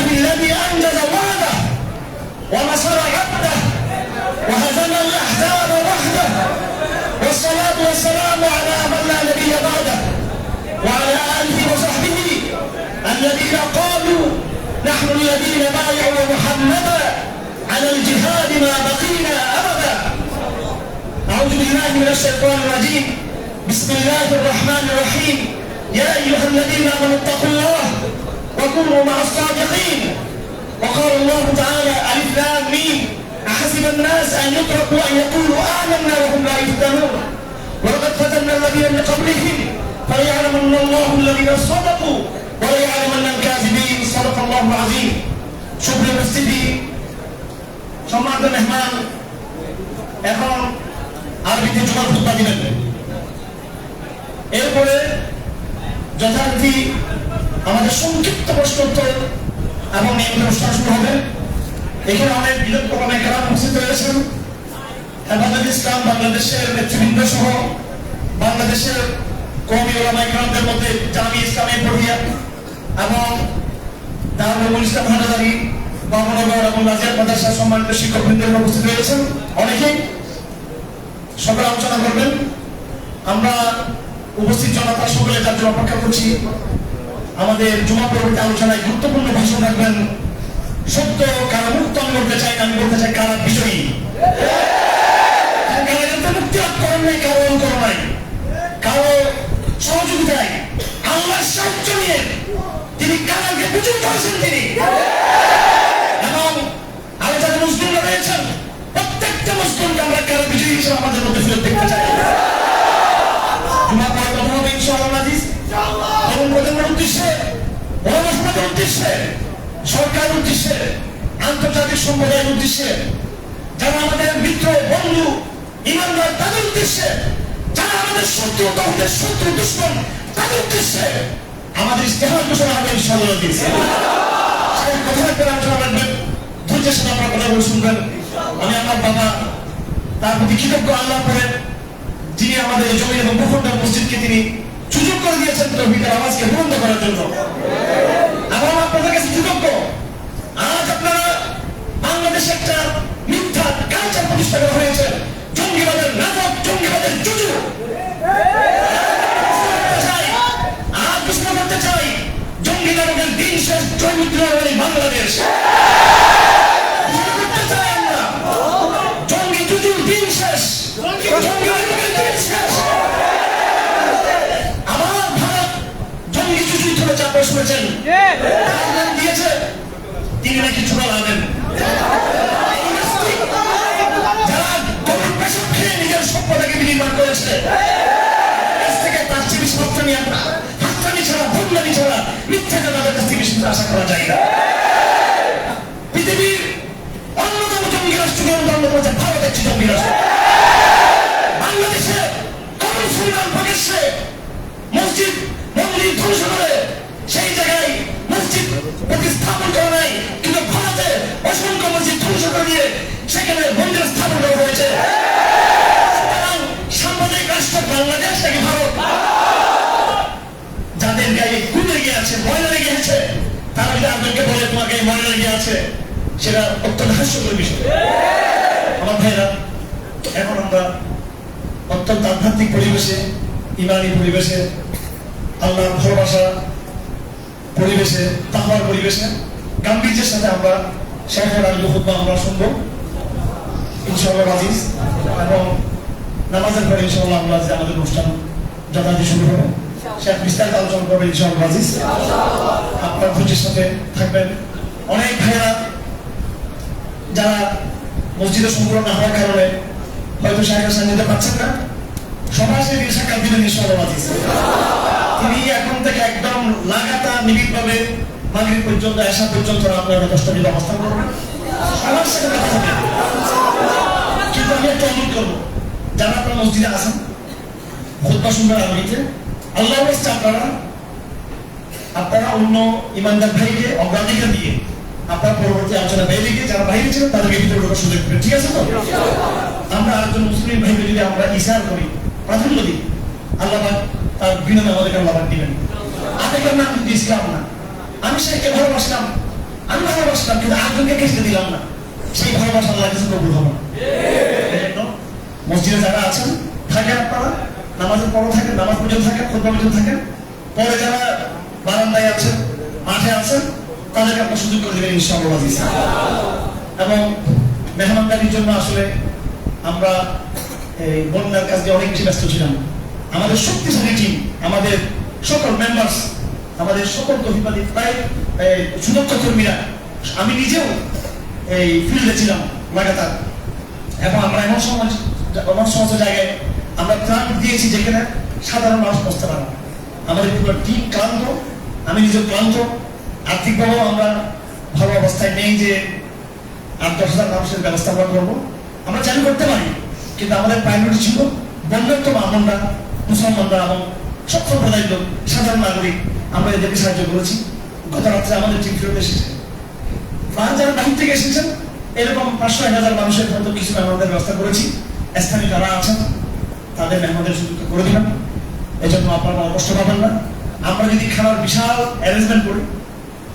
لله الذي أنجز وعده ونصر عبده وهزم الأحزاب وحده، والصلاة والسلام على من لا نبي بعده وعلى آله وصحبه الذين قالوا نحن الذين بايعوا محمدا على الجهاد ما بقينا أبدا. أعوذ بالله من الشيطان الرجيم. بسم الله الرحمن الرحيم. يا أيها الذين آمنوا اتقوا الله وكونوا مع الصادقين. وقال الله تعالى ألف لام ميم أحسب الناس أن يتركوا أن يقولوا آمنا وهم لا يفتنون ولقد فتنا الذين من قبلهم فليعلمن الله الذين صدقوا وليعلمن الكاذبين. صدق الله العظيم. সুপ্রিয় উপস্থিতি, সম্মানিত মেহমান, এখন আরবিতে জুমার খুতবা দিবেন। এরপরে যথারীতি আমাদের সংক্ষিপ্ত প্রশ্নোত্তর এবং নিয়মিত অনুষ্ঠান শুরু হবে। এখানে অনেক বিরোধ প্রোগ্রামে কারাম উপস্থিত রয়েছেন। হেফাজত ইসলাম বাংলাদেশের নেতৃবৃন্দ সহ বাংলাদেশের কওমি ওলামায়ে কেরামদের মধ্যে জামিয়া ইসলামী পড়িয়া এবং দারুল ইসলাম হাটাজারি, বামনগর এবং রাজিয়াত মাদ্রাসার সম্মানিত শিক্ষকবৃন্দ উপস্থিত রয়েছেন। অনেকেই সকলে আলোচনা করবেন। আমরা উপস্থিত জনতা সকলে তার জন্য অপেক্ষা করছি। আমাদের জুমা পরবর্তী আলোচনায় গুরুত্বপূর্ণ ভাষণ রাখবেন সত্য কারা মুক্ত। আমি বলতে চাই না, আমি বলতে চাই কারা বিজয়ী। কারা কিন্তু মুক্তি লাভ করেন নাই, কারো অনুকরণ নাই, কারো সহযোগিতায় আল্লাহর সাহায্য নিয়ে তিনি কারাকে বিজয়ী করেছেন তিনি। এবং আমি যারা মুসলিমরা রয়েছেন প্রত্যেকটা মুসলিমকে আমরা কারা বিজয়ী হিসেবে আমাদের মধ্যে ফেরত দেখতে চাই। জুমা পরে কথা হবে ইনশাআল্লাহ আজিজ। এবং প্রজন্মের উদ্দেশ্যে, গণমাধ্যমের উদ্দেশ্যে, সরকারের উদ্দেশ্যে, আন্তর্জাতিক সম্প্রদায়ের উদ্দেশ্যে, যারা আমাদের মিত্র বন্ধু ইমানদার তাদের উদ্দেশ্যে, যারা আমাদের শত্রু তাদের শত্রু দুশ্মন তাদের উদ্দেশ্যে আমাদের ইস্তেহার ঘোষণা হবে ইনশাআল্লাহ দিয়েছে। সেই কথা একটা আলোচনা রাখবেন, ধৈর্যের সাথে আপনার কথা বলে শুনবেন। আমি আমার বাবা তার প্রতি কৃতজ্ঞ আল্লাহ করে, যিনি আমাদের এই জমি এবং ভূখণ্ড মসজিদকে তিনি সুযোগ করে দিয়েছেন তৌহিদের আওয়াজকে বন্ধ করার জন্য। এবং আপনাদের কাছে কৃতজ্ঞ। আজ আপনারা বাংলাদেশে একটা মিথ্যা কালচার প্রতিষ্ঠা করা হয়েছে, জঙ্গিবাদের নাটক, জঙ্গিবাদের জুজু। আজ প্রশ্ন করতে চাই, জঙ্গি নাটকের দিন শেষ, জঙ্গি বাংলাদেশ করতে চাই আমরা। জঙ্গি জুজুর দিন শেষ, জঙ্গি নাটকের দিন শেষ। আমার ভারত জঙ্গি জুজুই ধরে চাপে শুনেছেন দিয়েছে, তিনি নাকি ছোড়া লাগেন। যারা গরুর পেশাব খেয়ে নিজের সম্পদকে বিনির্মাণ করেছে, কাছ থেকে তার চেয়ে বেশি হাততালি ছাড়া, ভণ্ডামি ছাড়া মিথ্যা তাদের কাছ থেকে বেশি আশা করা যায় না। পৃথিবীর অন্যতম জঙ্গি রাষ্ট্রকে অন্যতম হচ্ছে ভারত একটি জঙ্গি রাষ্ট্র। বাংলাদেশে কবর সুলতান প্রকাশ্যে মসজিদ মন্দির ধ্বংস করে সেই জায়গায় মসজিদ প্রতিস্থাপন করা নাই, কিন্তু ভারতে অসংখ্য মসজিদ ধ্বংস করে দিয়ে সেখানে মন্দির স্থাপন করা হয়েছে। সাম্প্রদায়িক রাষ্ট্র বাংলাদেশ নাকি ভারত? যাদের গায়ে গুণ লেগে আছে, ময়লা লেগে আছে, তারা যদি আপনাকে বলে তোমার গায়ে ময়লা লেগে আছে, সেটা অত্যন্ত হাস্যকর বিষয়। আমার ভাইরা, এখন আমরা অত্যন্ত আধ্যাত্মিক পরিবেশে, ইমানি পরিবেশে, আল্লাহর ভালোবাসা পরিবেশে, তাকওয়ার পরিবেশে গাম্ভীর্যের সাথে আমরা শেখের আলী খুতবা আমরা শুনবো ইনশাআল্লাহ আজিজ। এবং নামাজের পরে ইনশাআল্লাহ আমরা যে আমাদের অনুষ্ঠান যথাযথ শুরু হবে, শেখ বিস্তারিত আলোচনা করবেন ইনশাআল্লাহ আজিজ। আপনার ধৈর্যের সাথে থাকবেন। অনেক ভাইরা যারা মসজিদে সম্পূর্ণ না হওয়ার কারণে হয়তো শেখের সান্নিধ্যে পাচ্ছেন না, সবাই সেই দিন সাক্ষাৎ দিবেন ইনশাআল্লাহ আজিজ। তিনি এখন থেকে একদম লাগাতার নিবিড়ভাবে মাগরিব পর্যন্ত, এশা পর্যন্ত আপনারা 10টা মিনিট অবস্থান করবেন, সবার সাথে কথা হবে। কিন্তু আমি একটা অনুরোধ করবো, যারা আপনার মসজিদে আসেন খুতবা শুনবেন আরবিতে, আল্লাহ বলছে আপনারা অন্য ইমানদার ভাইকে অগ্রাধিকার দিয়ে আপনার পরবর্তী আলোচনা বাইরে গিয়ে যারা বাইরে ছিলেন তাদেরকে ভিতরে ঢোকার সুযোগ দেবেন। ঠিক আছে তো? আমরা আরেকজন মুসলিম ভাইকে যদি আমরা ইশারা করি, প্রাধান্য দিই, আল্লাহ তার বিনিময়ে আমাদেরকে আল্লাহ দিবেন। আবেগের নাম কিন্তু ইসলাম না। আমি শেখকে ভালোবাসলাম, আমি ভালোবাসতাম, কিন্তু আরেকজনকে খেতে দিলাম না, সেই ভালোবাসা আল্লাহ কিছু কবুল হবে না। মসজিদে যারা আছেন থাকেন, আপনারা নামাজের পরও থাকেন, নামাজ পর্যন্ত থাকেন, খুতবা পর্যন্ত থাকেন, পরে যারা বারান্দায় আছেন, মাঠে আছেন, তাদেরকে আপনার সুযোগ করে দেবেন ইনশাআল্লাহ। এবং মেহমানদারির জন্য আসলে আমরা এই বন্যার কাজে অনেক বেশি ব্যস্ত ছিলাম। আমাদের শক্তিশালী টিম, আমাদের সকল মেম্বার্স, আমাদের সকল কর্মী, প্রায় সুদক্ষ কর্মীরা, আমি নিজেও এই ফিল্ডে ছিলাম লাগাতার। এবং আমরা এমন সমস্ত জায়গায় আমরা ত্রাণ দিয়েছি যেখানে সাধারণ মানুষ বসতে পারে না। আমাদের পুরো টিম ক্লান্ত, আমি নিজেও ক্লান্ত, আর্থিকভাবেও আমরা ভালো অবস্থায় নেই যে 8-10,000 মানুষের ব্যবস্থা আমরা করবো। আমরা চালু করতে পারি, কিন্তু আমাদের প্রায়োরিটি ছিল বন্যার্থ আমরা, মুসলমানরা এবং সব সম্প্রদায়ের লোক, সাধারণ নাগরিক, আমরা এদেরকে সাহায্য করেছি। গত রাত্রে আমাদের টিম ফেরত এসেছে। আর যারা বাহির থেকে এসেছেন এরকম 500-1000 মানুষের মতো কিছু মেহমানদের ব্যবস্থা করেছি। স্থানীয় যারা আছেন তাদের মেহমানদের সুযোগ করে দিলাম, এই জন্য আপনারা কষ্ট পাবেন না। আমরা যদি খানার বিশাল অ্যারেঞ্জমেন্ট করি,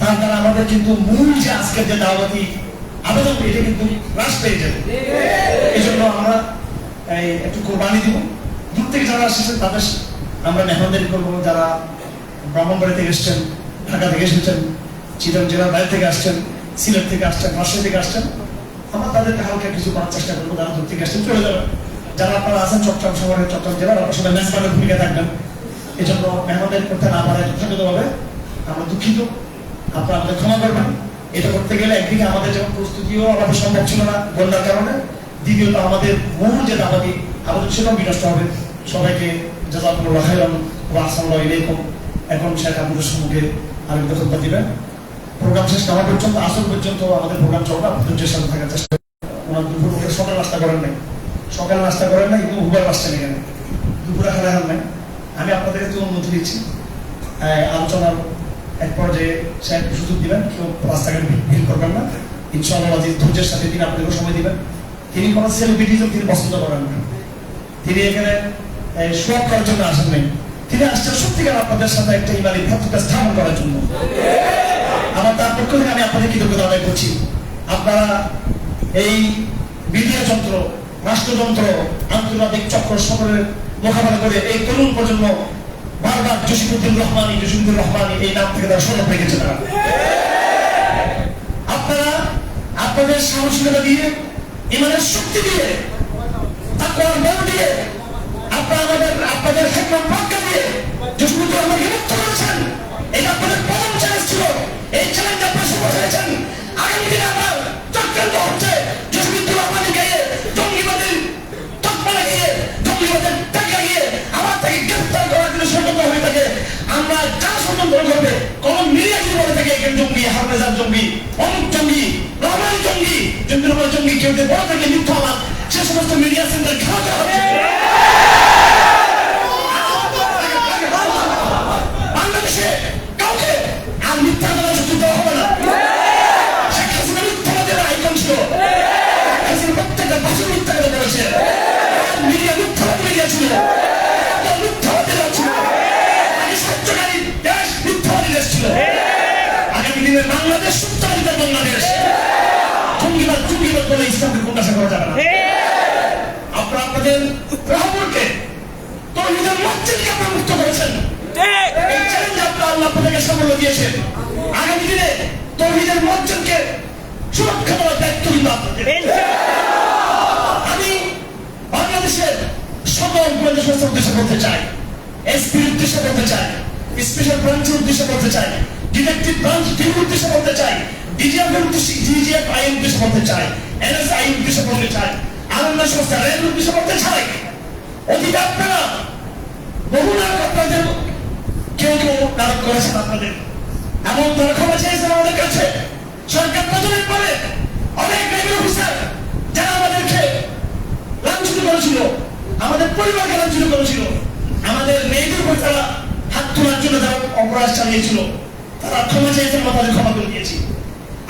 তার দ্বারা আমাদের কিন্তু মূল যে আজকের যে দাওয়াতি আবেদন, এটা কিন্তু হ্রাস পেয়ে যাবে। এই জন্য আমরা একটু কোরবানি দিব। দূর থেকে যারা এসেছেন তাদের আমরা মেহমানদারি করবো। যারা ব্রাহ্মণবাড়ি থেকে এসছেন, ঢাকা থেকে এসেছেন, চিটাং জেলার বাইরে থেকে আসছেন, সিলেট থেকে আসছেন, রাজশাহী থেকে আসছেন, আমরা তাদেরকে হালকা কিছু করার চেষ্টা করবো। যারা দূর থেকে আসছেন চলে যাবেন। যারা আপনারা আছেন চট্টগ্রাম শহরের, চট্টগ্রাম জেলার, আপনার সবাই মেজবানের ভূমিকা থাকবেন। এই জন্য মেহমানদারি করতে না পারায় যথাযথভাবে আমরা দুঃখিত, আপনারা আমাদের ক্ষমা করবেন। এটা করতে গেলে একদিকে আমাদের যেমন প্রস্তুতিও আমাদের সম্ভব ছিল না বন্যার কারণে, দ্বিতীয়ত আমাদের মূল যে দাবাতি আমাদের সেটাও বিনষ্ট হবে। সবাইকে জাযাকুমুল্লাহ খাইরান ওয়া আসসালামু আলাইকুম। এখন শেখ আপনাদের সম্মুখে আরেকটা খুতবা দিবেন। প্রোগ্রাম শেষ হওয়া পর্যন্ত, আসল পর্যন্ত আমাদের প্রোগ্রাম চলবে। আপনাদের সাথে থাকার চেষ্টা ওনার দুপুরে সকাল নাস্তা করেন নাই, সকাল নাস্তা করেন নাই, কিন্তু উবার আসছেন এখানে, দুপুরে খাওয়া খান নাই। আমি আপনাদের কাছে অনুমতি দিচ্ছি, আলোচনার এক পর্যায়ে সাহেব সুযোগ দিবেন, কেউ রাস্তাঘাটে ভিড় করবেন না ইনশাআল্লাহ। ধৈর্যের সাথে তিনি আপনাদেরও সময় দিবেন। তিনি কোনো সেলিব্রিটিজম তিনি পছন্দ করেন না, তিনি এখানে শো অফ করার জন্য আসেন নাই, তিনি আসছেন সত্যিকার আপনাদের সাথে একটা ইমানি ভ্রাতৃত্ব স্থাপন করার জন্য। আমার তার পক্ষ থেকে আমি আপনাদের কৃতজ্ঞতা আদায় করছি। আপনারা এই মিডিয়া যন্ত্র, রাষ্ট্রযন্ত্র, আন্তর্জাতিক চক্র সকলের মোকাবেলা করে এই তরুণ প্রজন্ম বারবার জসিমুদ্দিন রহমানী এই নাম থেকে তারা স্মরণ রেখেছে। তারা আপনারা আপনাদের সাহসিকতা দিয়ে, ইমানের শক্তি দিয়ে, তাকওয়ার বল দিয়ে, আপনাদের হিকমত প্রজ্ঞা দিয়ে জসিমুদ্দিন রহমানকে মুক্ত করেছেন। এটা আপনাদের প্রথম চ্যালেঞ্জ ছিল, এই চ্যালেঞ্জ আপনারা সফল হয়েছেন। আগামী দিনে আমার চক্রান্ত হচ্ছে জসিমুদ্দিন রহমানকে জঙ্গিবাদের তকমা লাগিয়ে, জঙ্গিবাদের ট্যাগ লাগিয়ে আমার থেকে গ্রেফতার করার জন্য ষড়যন্ত্র হয়ে থাকে। আমরা যারা ষড়যন্ত্র করবে, কোন মিডিয়া যদি বলে থাকে এখানে জঙ্গি, হাফেজার জঙ্গি, অমুক জঙ্গি, রহমান জঙ্গি, জঙ্গি জঙ্গি, কেউ যদি বলে থাকে মিথ্যাবাদ, সে সমস্ত মিডিয়া সেন্টার খাওয়াতে হবে। বাংলাদেশে কাউকে আর মিথ্যা বলার সুযোগ দেওয়া হবে না। শেখ হাসিনা মিথ্যাবাদের আইকন ছিল, প্রত্যেকটা ভাষণ মিথ্যা কথা বলেছে, মিডিয়া মিথ্যাবাদ মিডিয়া ছিল, মিথ্যাবাদীরা ছিল, সত্যকারী দেশ মিথ্যাবাদী দেশ ছিল। আগামী দিনে বাংলাদেশ সত্যবাদীদের বাংলাদেশ, জঙ্গিবাদ বলে ইসলামকে প্রত্যাশা করা যাবে না। আপনারা আপনাদের রাহবরকে, তৌহিদের মসজিদকে আপনারা মুক্ত করেছেন। এই চ্যালেঞ্জ আল্লাহ আপনাদেরকে সাফল্য দিয়েছেন। আগামী দিনে তৌহিদের মসজিদকে সুরক্ষা দেওয়ার দায়িত্ব কিন্তু আপনাদের। আমি বাংলাদেশের সকল গোয়েন্দা সংস্থার উদ্দেশ্যে বলতে চাই, এসপির উদ্দেশ্যে বলতে চাই, স্পেশাল ব্রাঞ্চের উদ্দেশ্যে বলতে চাই, ডিটেকটিভ ব্রাঞ্চ টিমের উদ্দেশ্যে বলতে চাই, ডিজিএফআই এর উদ্দেশ্যে বলতে চাই, এনএসআই এর উদ্দেশ্যে বলতে চাই, আনন্দ সংস্থা রেল উদ্দেশ্যে বলতে চাই, অতীতে আপনারা বহু নাটক আপনাদের কেউ নাটক করেছেন আপনাদের, এমন তারা ক্ষমা চেয়েছেন আমাদের কাছে। সরকার পতনের পরে অনেক রেভিনিউ অফিসার যারা আমাদেরকে লাঞ্ছিত করেছিল, আমাদের পরিবারকে লাঞ্ছিত করেছিল, আমাদের মেয়েদের উপর তারা হাত তোলার জন্য যারা অপরাধ চালিয়েছিল, তারা ক্ষমা চেয়েছেন, আমরা তাদের ক্ষমা করে দিয়েছি।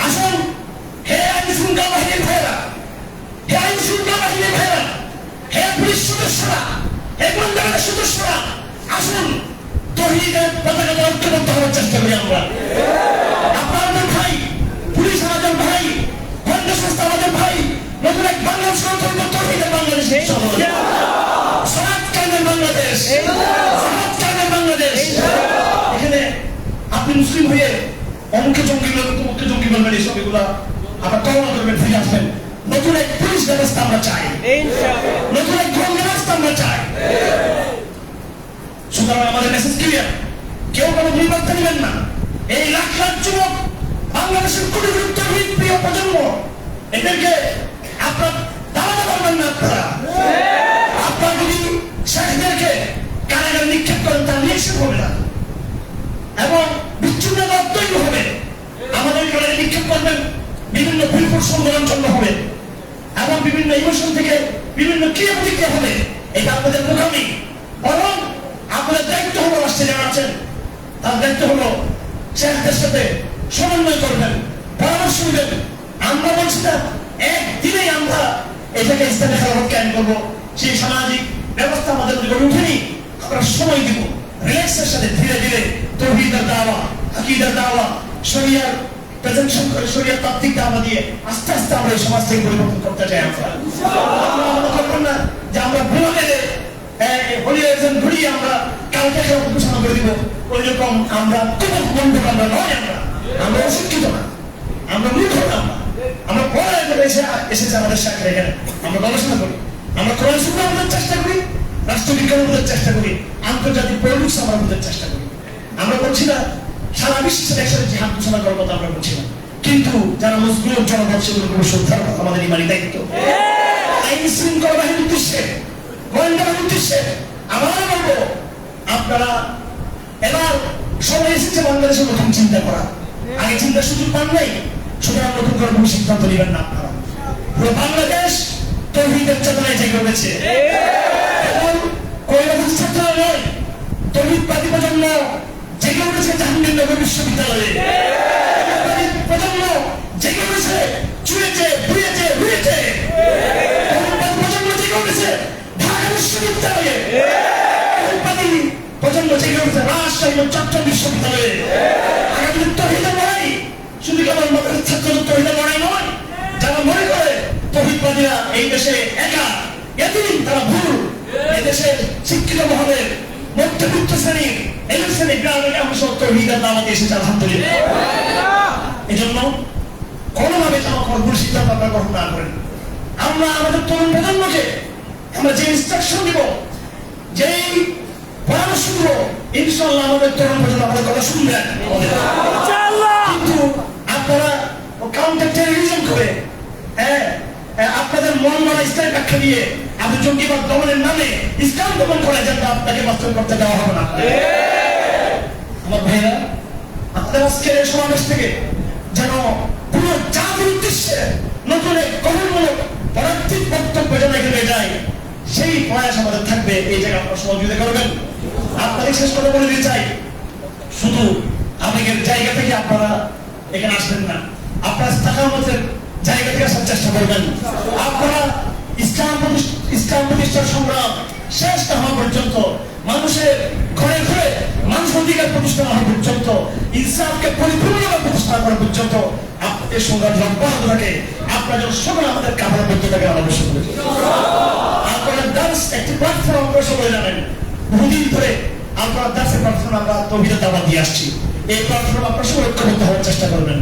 আসুন হে আইন শৃঙ্খলা বাহিনীর ভাইয়েরা, হে আইন শৃঙ্খলা বাহিনীর ভাইয়েরা, হে পুলিশ সদস্যরা, হে গোয়েন্দাবাহিনীর সদস্যরা, আসুন তৌহিদের পতাকা ঐক্যবদ্ধ হওয়ার চেষ্টা করি আমরা। আপনাদের ভাই বাংলাদেশ সালাত কায়েমের বাংলাদেশ, সালাত কায়েমের বাংলাদেশ। এখানে আপনি মুসলিম হয়ে অমুকে জঙ্গি তমুকে জঙ্গি বলবেন, এইসব এগুলা আবার তওবা করবেন, ফিরে আসবেন। নতুন এক পুলিশ ব্যবস্থা আমরা চাই, নতুন এক গ্রাম ব্যবস্থা আমরা চাই। সুতরাং আমাদের মেসেজ ক্লিয়ার, কেউ কোনো নির্বাচন নেবেন না। এই লাখ লাখ যুবক, বাংলাদেশের কোটি কোটি তৌহিদ প্রিয় প্রজন্ম, এদেরকে আপনার দাঁড়াতে পারবেন না। আপনারা যদি শেখদেরকে কারাগারে নিক্ষেপ করেন, তার নিক্ষেপ হবে না এবং বিচ্ছিন্নতা তৈরি হবে। আমাদের কারাগারে নিক্ষেপ করবেন, বিভিন্ন বিলপুর সংগ্রাম জন্য হবে এবং বিভিন্ন ইমোশন থেকে বিভিন্ন ক্রিয়া প্রতিক্রিয়া হবে। এটা আপনাদের মুখামি। বরং আপনাদের দায়িত্ব হলো, রাষ্ট্রে যারা আছেন তার দায়িত্ব হলো শেখদের সাথে সমন্বয় করবেন, পরামর্শ নেবেন। আমরা বলছি না একদিনেই আমরা এটাকে ইসলামী খেলাফত কায়েম করবো, সেই সামাজিক ব্যবস্থা আমাদের গড়ে উঠেনি। আমরা সময় দিব, রিল্যাক্সের সাথে ধীরে ধীরে তৌহিদের দাওয়া, আকীদার দাওয়া, শরিয়ার প্রেজেন্টেশন করে, শরিয়ার তাত্ত্বিক দাওয়া দিয়ে আস্তে আস্তে আমরা এই সমাজটাকে পরিবর্তন করতে চাই। আমরা মনে করবেন না যে আমরা ভুলে ঘুরিয়ে আমরা কালকে খেলাফত ঘোষণা করে দিব, ওই রকম আমরা কোনো বন্ধু আমরা নয়। আমরা অশিক্ষিত না, আমরা মূর্খ না, আমরা পড়ায় এসেছে আমাদের সাথে। এখানে আমরা গবেষণা করি, আমরা কোরআন সুন্নাহ বোঝার চেষ্টা করি, রাষ্ট্রবিজ্ঞান বোঝার চেষ্টা করি, আন্তর্জাতিক পলিটিক্স আমরা বোঝার চেষ্টা করি। আমরা বলছি না সারা বিশ্বের একসাথে জিহাদ ঘোষণা করার কথা আমরা বলছি না, কিন্তু যারা মজলুম জনগণ সেগুলোকে শ্রদ্ধা করা আমাদের ইমানি দায়িত্ব। আইন শৃঙ্খলা বাহিনীর উদ্দেশ্যে, গোয়েন্দা বাহিনীর উদ্দেশ্যে আমরা বলবো, আপনারা এবার সময় এসেছে বাংলাদেশের নতুন চিন্তা করা। আগে চিন্তার সুযোগ পান নাই, সুতরাং নতুন করে কোনো সিদ্ধান্ত নেবেন না। আপনারা পুরো বাংলাদেশ তৌহিদের চেতনায় জেগে উঠেছে এবং কৈরাবাদ ছাত্ররা নয়, তৌহিদবাদী প্রজন্ম জেগে উঠেছে জাহাঙ্গীরনগর বিশ্ববিদ্যালয়ে। প্রজন্ম জেগে উঠেছে চুয়েছে, বুয়েছে, হুয়েছে। প্রজন্ম জেগে উঠেছে ঢাকা বিশ্ববিদ্যালয়ে। প্রজন্ম জেগে উঠেছে রাজশাহী ও চট্টগ্রাম বিশ্ববিদ্যালয়ে। আগামী তৌহিদের লড়াই শুধু কেবল মাদ্রাসার ছাত্রদের তৌহিদের লড়াই নয়। যারা মনে করে তৌহিদবাদীরা এই দেশে একা, এতদিন তারা ভুল। এই দেশের শিক্ষিত মহলের মধ্যবিত্ত শ্রেণীর, এদের শ্রেণী গ্রামের অংশ তৌহিদের দাওয়াতে এসেছে আলহামদুলিল্লাহ। এই জন্য কোনোভাবে যেন ভুল সিদ্ধান্ত আপনারা গ্রহণ না করেন। আমরা আমাদের তরুণ প্রজন্মকে আমরা যে ইনস্ট্রাকশন দিব, যেই পরামর্শ দিব, ইনশাআল্লাহ আমাদের তরুণ প্রজন্ম আমাদের কথা শুনবেন। কিন্তু আপনারা কাউন্টার টেররিজম করে, আপনাদের মন গড়া ইসলামের ব্যাখ্যা দিয়ে আপনি জঙ্গিবাদ দমনের নামে ইসলাম দমন করে এজেন্ডা আপনাকে বাস্তব করতে দেওয়া হবে না। আমার ভাইরা, আপনাদের আজকের এই সমাবেশ থেকে যেন পুরো জাতির উদ্দেশ্যে নতুন এক গঠনমূলক পদার্থিক বক্তব্য যেন এখানে যায়, সেই প্রয়াস আমাদের থাকবে। এই জায়গায় আপনারা সহযোগিতা করবেন। আপনাদের শেষ কথা বলে দিতে চাই, শুধু আবেগের জায়গা থেকে আপনারা এখানে আসবেন না, আপনারা ইস্তেকামতের জায়গা থেকে আসার চেষ্টা করবেন। আপনারা ইসলাম প্রতিষ্ঠার সংগ্রাম শেষ না হওয়া পর্যন্ত, মানুষের ঘরে ঘরে মানুষ অধিকার প্রতিষ্ঠা হওয়া পর্যন্ত, ইনসাফকে পরিপূর্ণভাবে প্রতিষ্ঠা করা পর্যন্ত আপনাদের সংগ্রাম অব্যাহত থাকে। আপনারা যেন সকলে আমাদের কাপড় করতে থাকে আমাদের সকলে। আপনারা ডান্স একটি প্ল্যাটফর্ম আপনারা সকলে জানেন, বহুদিন ধরে আপনারা ডান্সের প্ল্যাটফর্ম আমরা তৌহিদের দাওয়াত দিয়ে আসছি। এই প্ল্যাটফর্ম আপনারা সকলে ঐক্যবদ্ধ হওয়ার চেষ্টা করবেন।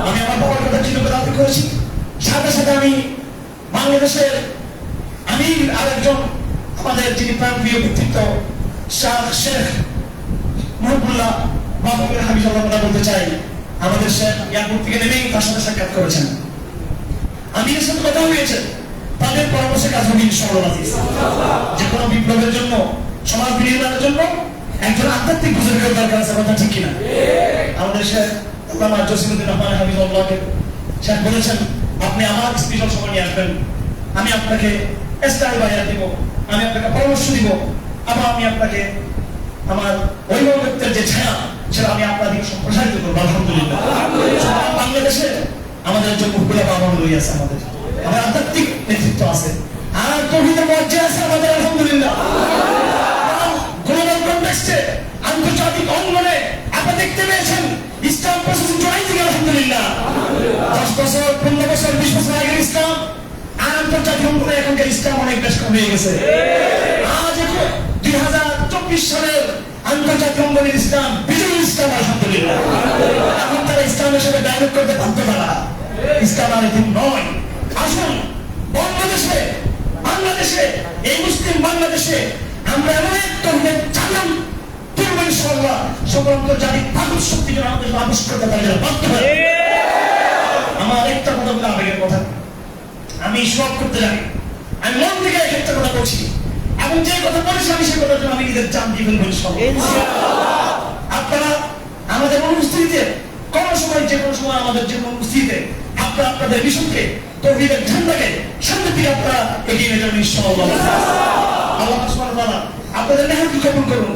আমি আমার বাবার কথা চিন্তা দাবি করেছি, সাথে সাথে আমি বাংলাদেশের আরেকজন আমাদের যিনি প্রাণপ্রিয় ব্যক্তিত্ব শেখ মুহিবুল্লাহ বাবুকে হাবিবুল্লাহ কথা বলতে চাই। আমাদের শেখ এয়ারপোর্ট থেকে নেমেই তার সাথে সাক্ষাৎ করেছেন, আমিরের সাথে কথা হয়েছে, তাদের পরামর্শে কাজ হবে ইনশাআল্লাহ। যে কোনো বিপ্লবের জন্য, সমাজ বিনির্মাণের জন্য একজন আধ্যাত্মিক বুজুর্গের দরকার আছে, কথা ঠিক কিনা? আমাদের শেখ আল্লামা জসিমউদ্দিন রহমান হাফিজুল্লাহকে শেখ বলেছেন, আপনি আমার স্পেশাল সময় নিয়ে আসবেন, আমি আপনাকে স্টাইল বানিয়ে দিব, আমি আপনাকে পরামর্শ দিব, আবার আমি আপনাকে আমার অভিভাবকত্বের যে ছায়া সেটা আমি আপনাদেরকে সম্প্রসারিত করবো। আলহামদুলিল্লাহ বাংলাদেশে আমাদের যে মুখগুলা বাবা আছে, আমাদের আধ্যাত্মিক নেতৃত্ব আছে, আর তৌহিদের পর্যায়ে আছে আমাদের। আলহামদুলিল্লাহ গ্লোবাল কনটেক্সটে, আন্তর্জাতিক অঙ্গনে আপনারা দেখতে পেয়েছেন ইসলাম প্রসেসিং জড়াই থেকে। আলহামদুলিল্লাহ 10 বছর, 15 বছর, 20 বছর আগের ইসলাম আর আন্তর্জাতিক অঙ্গনে এখনকার ইসলাম অনেক বেশ কম হয়ে গেছে। আজ 2024 সালের আন্তর্জাতিক অঙ্গনের ইসলাম বিজয়ী ইসলাম, আলহামদুলিল্লাহ। এখন তারা ইসলামের সাথে ডায়লগ করতে বাধ্য, তারা ইসলাম আর এরকম নয়। আসুন বাংলাদেশে এই মুসলিম বাংলাদেশে আমরা এমন একটা চালান তুলব ইনশাআল্লাহ, সকল আন্তর্জাতিক তাগুত শক্তি যেন আমাদের আবিষ করতে পারে, বাধ্য হয়। আমার একটা কথা বলে আবেগের কথা, আমি সব করতে জানি, আমি মন থেকে একটা কথা বলছি, এবং যে কথা বলেছি আমি সে কথার জন্য আমি নিজের জান দিয়ে ফেলবো ইনশাআল্লাহ। আপনারা আমাদের অনুপস্থিতিতে কোন সময় যে কোনো সময় আমাদের যে কোনো উপস্থিতিতে আপনারা আপনাদের মিশনকে তৌহিদের ঝান্ডাকে সামনে থেকে আপনারা এগিয়ে নিয়ে যাবেন ইনশাআল্লাহ। আল্লাহ সুবহানাহু ওয়া তাআলা আপনাদের মেহনতকে কবুল করুন।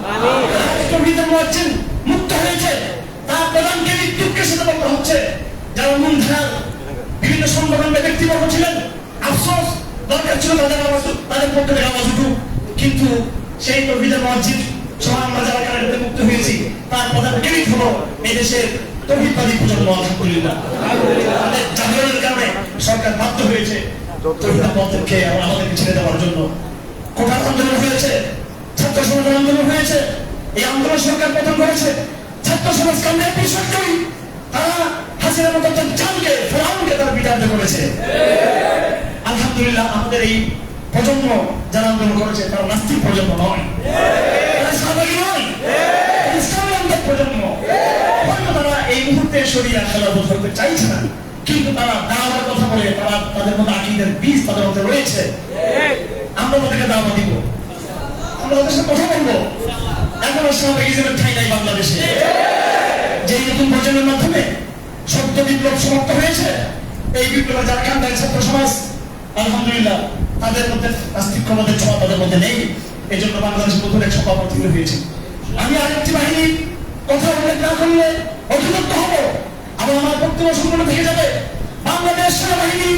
তৌহিদের মুয়াজ্জিন মুক্ত হয়েছে, তার প্রধানকে মৃত্যুকে সাথে বলতে হচ্ছে। যারা মূলধারার বিভিন্ন সংগঠনের ব্যক্তিবর্গ ছিলেন, আফসোস দরকার ছিল তাদের পক্ষে আওয়াজ উঠুক, কিন্তু সেই তৌহিদের মুয়াজ্জিন সহ আমরা যারা কারাগারে মুক্ত হয়েছি তার প্রধান কেমিক হলো এই দেশের তৌহিদবাদী প্রজন্ম, আলহামদুলিল্লাহ। আমাদের জাহিরের কারণে সরকার বাধ্য হয়েছে তৌহিদের পথকে আমাদেরকে ছেড়ে দেওয়ার জন্য। কোটার আন্দোলন হয়েছে, ছাত্র সমাজের আন্দোলন হয়েছে, এই আন্দোলন সরকার প্রথম করেছে। ছাত্র সমাজ কামে বিশ্বাস করি তারা হাসিনার মতো জানকে ফেরাউনকে তারা বিতাড়িত করেছে। আলহামদুলিল্লাহ আমাদের এই প্রজন্ম যারা আন্দোলন করেছে তারা নাস্তিক প্রজন্ম নয়, তারা সাধারণ নয়, ইসলামের প্রজন্ম। হয়তো তারা এই মুহূর্তে শরীয়ত খেলা করতে চাইছে না, কিন্তু তারা দাওয়ার কথা বলে, তারা তাদের মধ্যে আকীদার বীজ তাদের মধ্যে রয়েছে। আমরা তাদেরকে দাওয়া দিব, আমরা তাদের সাথে কথা বলবো। এখনো সাহাবাগিজমের ঠাঁই নাই বাংলাদেশে। যে নতুন প্রজন্মের মাধ্যমে সত্য বিপ্লব সমাপ্ত হয়েছে, এই বিপ্লবের যারা কান্দায় ছাত্র সমাজ, আলহামদুলিল্লাহ তাদের মধ্যে নাস্তিক্যবাদের ছোঁয়া তাদের মধ্যে নেই। এই জন্য বাংলাদেশের নতুন এক সভা তৈরি হয়েছে। আমি আরেকটি বাহিনীর কথা উল্লেখ না করলে অধিদত্ত হব, আবার আমার বক্তব্য সম্পূর্ণ থেকে যাবে। বাংলাদেশ সেনাবাহিনী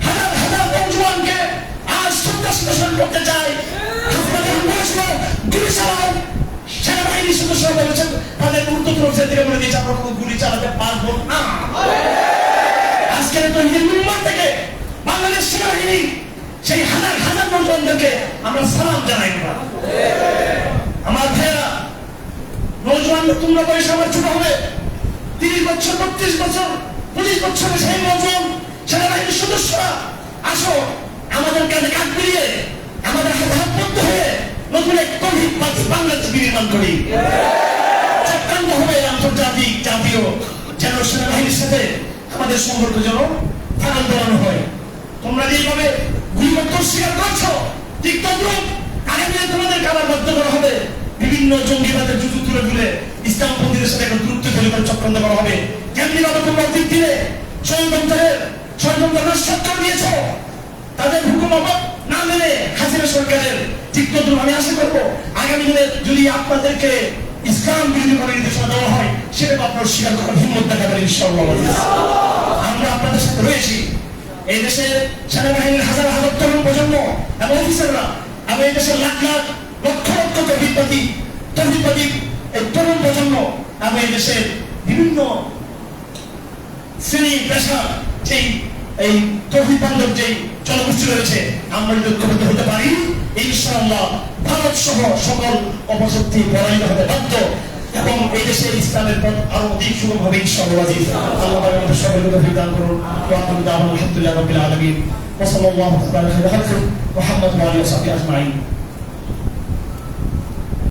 হাজার হাজার নওজোয়ানকে আজ সন্ত্রাসী করতে চায়। গুলি চালাও, সেনাবাহিনীর সদস্যরা বলেছেন তাদের ঊর্ধ্বতন অফিসার থেকে বলে দিয়েছে আমরা কোনো গুলি চালাতে পারবো না। আজকের তৌহিদের মিম্বর থেকে বাংলাদেশ সেনাবাহিনী সেই হাজার হাজার নওজোয়ানদেরকে আমরা সালাম জানাই। আমার ভাইয়েরা, নওজোয়ান তোমরা বয়স আমার ছোট হবে, 30 বছর 32 বছর 25 বছরের সেই নওজোয়ান সেনাবাহিনীর সদস্যরা আসো, আমাদের কাছে কাজ মিলিয়ে আমাদের হাতে হাত বদ্ধ হয়ে নতুন এক তৌহিদবাদী বাংলাদেশ নির্মাণ করি। চক্রান্ত হবে আন্তর্জাতিক জাতীয়, যেন সেনাবাহিনীর সাথে আমাদের সম্পর্ক যেন ফাটল ধরানো হয়। তোমরা যেভাবে গুলিবদ্ধ স্বীকার করছো, ঠিক তদ্রুপ আগামী তোমাদের কাবার বাধ্য করা হবে। বিভিন্ন জঙ্গিবাদের জুজু তুলে তুলে ইসলামপন্থীদের সাথে একটা দূরত্ব তৈরি করে চক্রান্ত করা হবে। কেমনি ভাবে তোমরা অতীত দিনে ষড়যন্ত্র নস্বাত করে দিয়েছ, তাদের হুকুম না মেনে হাসিনা সরকারের, ঠিক তদ্রুপ আমি আশা করবো আগামী দিনে যদি আপনাদেরকে ইসলাম বিরোধী করে নির্দেশনা দেওয়া হয়, সেটা আপনার স্বীকার করার হিম্মত দেখাবেন ইনশাআল্লাহ। আমরা আপনাদের সাথে রয়েছি। এই দেশে সেনাবাহিনীর হাজার হাজার তরুণ প্রজন্ম এবং অফিসাররা, এবং এই দেশের লাখ লাখ লক্ষ লক্ষ তৌহিদবাদী এই তরুণ প্রজন্ম, এবং এই দেশের বিভিন্ন শ্রেণী পেশা যেই এই তৌহিদ বান্ধব যেই জনগোষ্ঠী রয়েছে, আমরা যদি ঐক্যবদ্ধ হতে পারি ইনশাআল্লাহ ভারত সহ সকল অপশক্তি পরাজিত হতে বাধ্য, এবং এই দেশের ইসলামের পথ আরো অধিক সুগম হবে ইনশাআল্লাহ। আল্লাহ আমাদের সকলকে তৌফিক দান করুন। আলহামদুলিল্লাহ রাব্বিল আলামিন ওয়া সাল্লাল্লাহু আলা মুহাম্মদ ওয়া আলিহি ওয়া সাহবিহি আজমাইন।